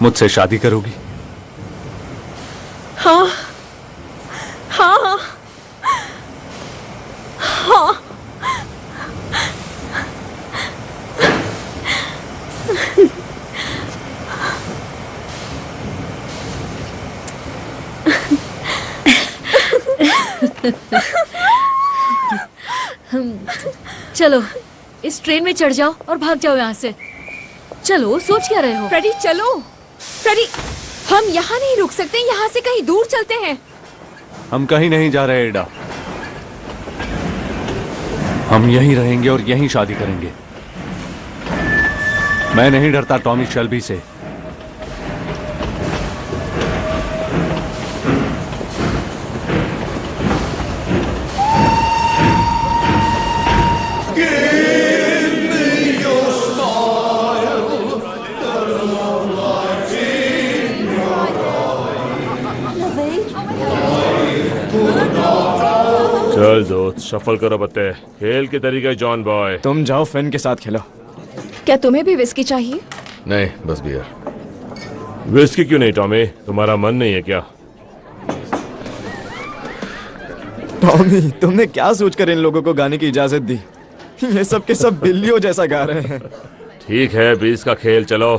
मुझसे शादी करोगी? हाँ हाँ हाँ। चलो इस ट्रेन में चढ़ जाओ और भाग जाओ यहाँ से। चलो, सोच क्या रहे हो? फ्रेडी चलो। फ्रेडी, हम यहाँ नहीं रुक सकते, यहाँ से कहीं दूर चलते हैं। हम कहीं नहीं जा रहे एडा, हम यहीं रहेंगे और यहीं शादी करेंगे। मैं नहीं डरता टॉमी शेल्बी से। चल दोस्त, शफल करो बत्ते। खेल के तरीके जॉन बॉय। तुम जाओ, फिन के साथ खेलो। क्या तुम्हें भी विस्की चाहिए? नहीं, बस बियर। विस्की क्यों नहीं टॉमी? तुम्हारा मन नहीं है क्या? टॉमी, तुमने क्या सोचकर इन लोगों को गाने की इजाजत दी? ये सब के सब बिल्लियों जैसा गा रहे हैं। ठीक है, 20 का खेल चलो।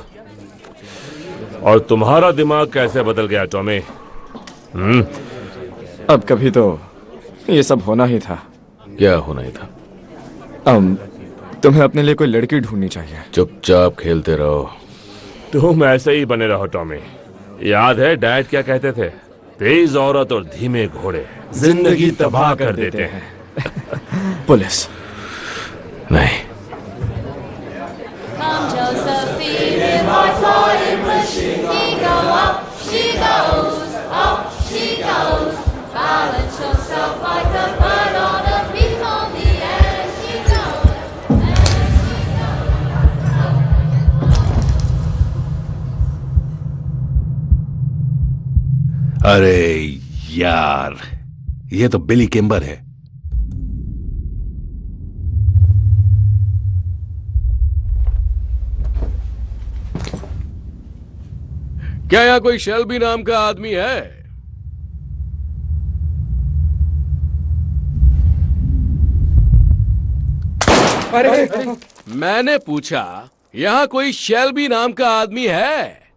और तुम्हारा दिमाग कैसे बदल गया टॉमी? अब कभी तो ये सब होना ही था। क्या होना ही था? तुम्हें अपने लिए कोई लड़की ढूंढनी चाहिए। चुपचाप खेलते रहो। तुम ऐसे ही बने रहो टॉमी। याद है डैड क्या कहते थे? तेज औरत और धीमे घोड़े जिंदगी तबाह कर देते हैं। पुलिस नहीं। अरे यार, ये तो बिली किम्बर है। क्या यहाँ कोई शेल्बी नाम का आदमी है? अरे मैंने पूछा, यहाँ कोई शेल्बी नाम का आदमी है?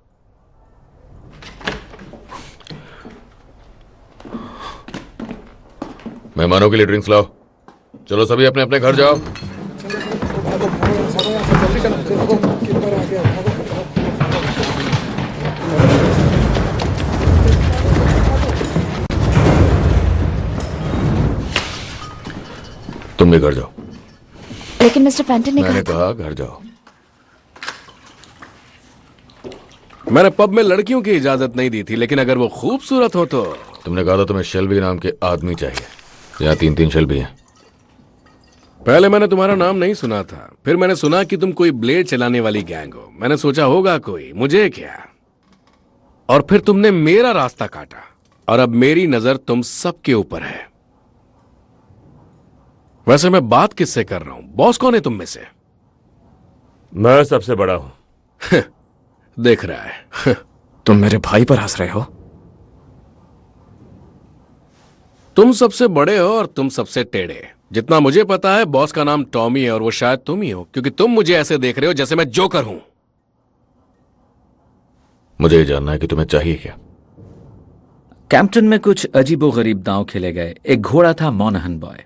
मेहमानों के लिए ड्रिंक्स लाओ। चलो सभी अपने अपने घर जाओ। तुम भी घर जाओ। लेकिन मिस्टर फेंटन ने मैंने कहा घर जाओ। मैंने पब में लड़कियों की इजाजत नहीं दी थी, लेकिन अगर वो खूबसूरत हो तो। तुमने कहा था तुम्हें शेल्बी नाम के आदमी चाहिए। यहाँ 3-3 शेल्बी हैं। पहले मैंने तुम्हारा नाम नहीं सुना था, फिर मैंने सुना कि तुम कोई ब्लेड चलाने वाली गैंग हो। मैंने सोचा होगा कोई, मुझे क्या। और फिर तुमने मेरा रास्ता काटा, और अब मेरी नजर तुम सबके ऊपर है। वैसे मैं बात किससे कर रहा हूं? बॉस कौन है तुम में से? मैं सबसे बड़ा हूं। देख रहा है। तुम मेरे भाई पर हंस रहे हो? तुम सबसे बड़े हो और तुम सबसे टेढ़े। जितना मुझे पता है, बॉस का नाम टॉमी है, और वो शायद तुम ही हो, क्योंकि तुम मुझे ऐसे देख रहे हो जैसे मैं जोकर हूं। मुझे ये जानना है कि तुम्हें चाहिए क्या। कैंपटन में कुछ अजीबोगरीब दांव खेले गए। एक घोड़ा था मोनाहन बॉय।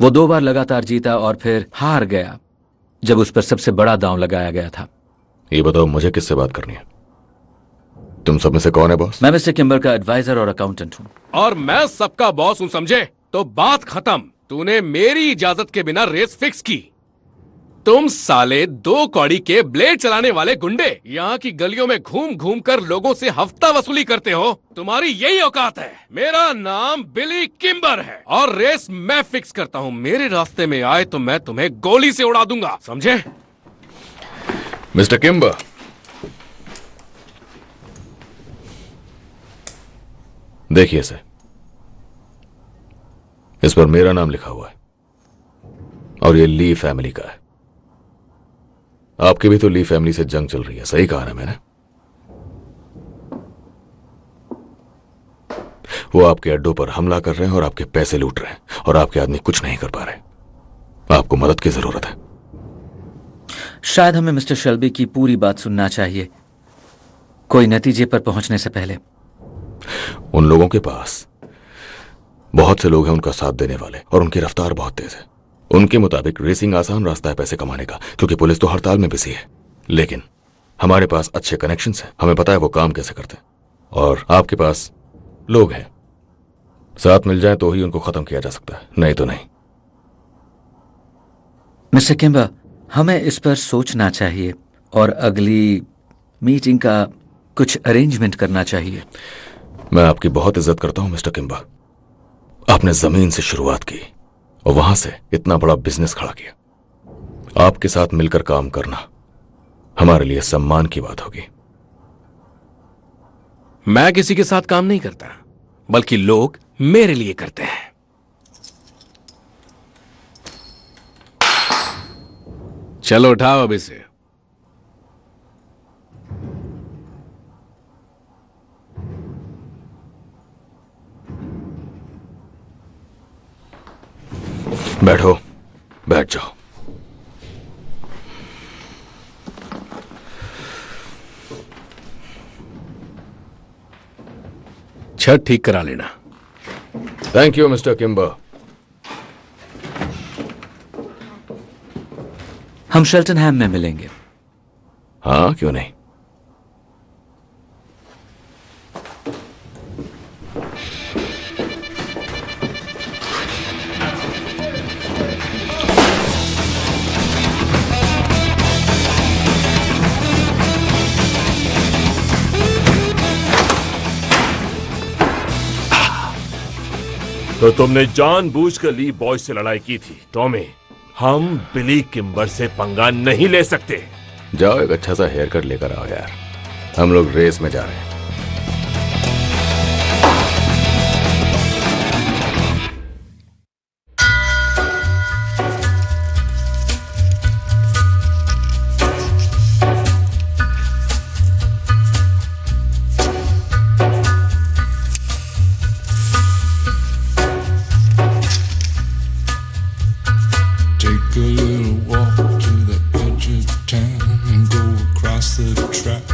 वो 2 बार लगातार जीता और फिर हार गया जब उस पर सबसे बड़ा दांव लगाया गया था। ये बताओ, मुझे किससे बात करनी है? तुम सब में से कौन है बॉस? मैं मिस्टर किम्बर का एडवाइजर और अकाउंटेंट हूं। और मैं सबका बॉस हूं, समझे? तो बात खत्म। तूने मेरी इजाजत के बिना रेस फिक्स की। तुम साले 2 कौड़ी के ब्लेड चलाने वाले गुंडे यहाँ की गलियों में घूम घूम कर लोगों से हफ्ता वसूली करते हो। तुम्हारी यही औकात है। मेरा नाम बिली किम्बर है और रेस मैं फिक्स करता हूँ। मेरे रास्ते में आए तो मैं तुम्हें गोली से उड़ा दूंगा, समझे? मिस्टर किम्बर, देखिए सर, इस पर मेरा नाम लिखा हुआ है और ये ली फैमिली का है। आपकी भी तो ली फैमिली से जंग चल रही है, सही कहा ना मैंने? वो आपके अड्डों पर हमला कर रहे हैं और आपके पैसे लूट रहे हैं और आपके आदमी कुछ नहीं कर पा रहे। आपको मदद की जरूरत है। शायद हमें मिस्टर शेल्बी की पूरी बात सुनना चाहिए, कोई नतीजे पर पहुंचने से पहले। उन लोगों के पास बहुत से लोग हैं उनका साथ देने वाले और उनकी रफ्तार बहुत तेज है। उनके मुताबिक रेसिंग आसान रास्ता है पैसे कमाने का, क्योंकि पुलिस तो हड़ताल में बिजी है। लेकिन हमारे पास अच्छे कनेक्शंस हैं, हमें पता है वो काम कैसे करते हैं। और आपके पास लोग हैं, साथ मिल जाए तो ही उनको खत्म किया जा सकता है, नहीं तो नहीं। मिस्टर किम्बर, हमें इस पर सोचना चाहिए और अगली मीटिंग का कुछ अरेंजमेंट करना चाहिए। मैं आपकी बहुत इज्जत करता हूं मिस्टर किम्बर। आपने जमीन से शुरुआत की और वहां से इतना बड़ा बिजनेस खड़ा किया। आपके साथ मिलकर काम करना हमारे लिए सम्मान की बात होगी। मैं किसी के साथ काम नहीं करता, बल्कि लोग मेरे लिए करते हैं। चलो उठाओ अब इसे। बैठो, बैठ जाओ। छत ठीक करा लेना। Thank you mister Kimber. हम शेल्टनहैम में मिलेंगे। हाँ, क्यों नहीं। तो तुमने जानबूझकर ली बॉय से लड़ाई की थी टॉमी। हम बिली किम्बर से पंगा नहीं ले सकते। जाओ एक अच्छा सा हेयर कट लेकर आओ यार, हम लोग रेस में जा रहे हैं। Take a little walk to the edge of town and go across the track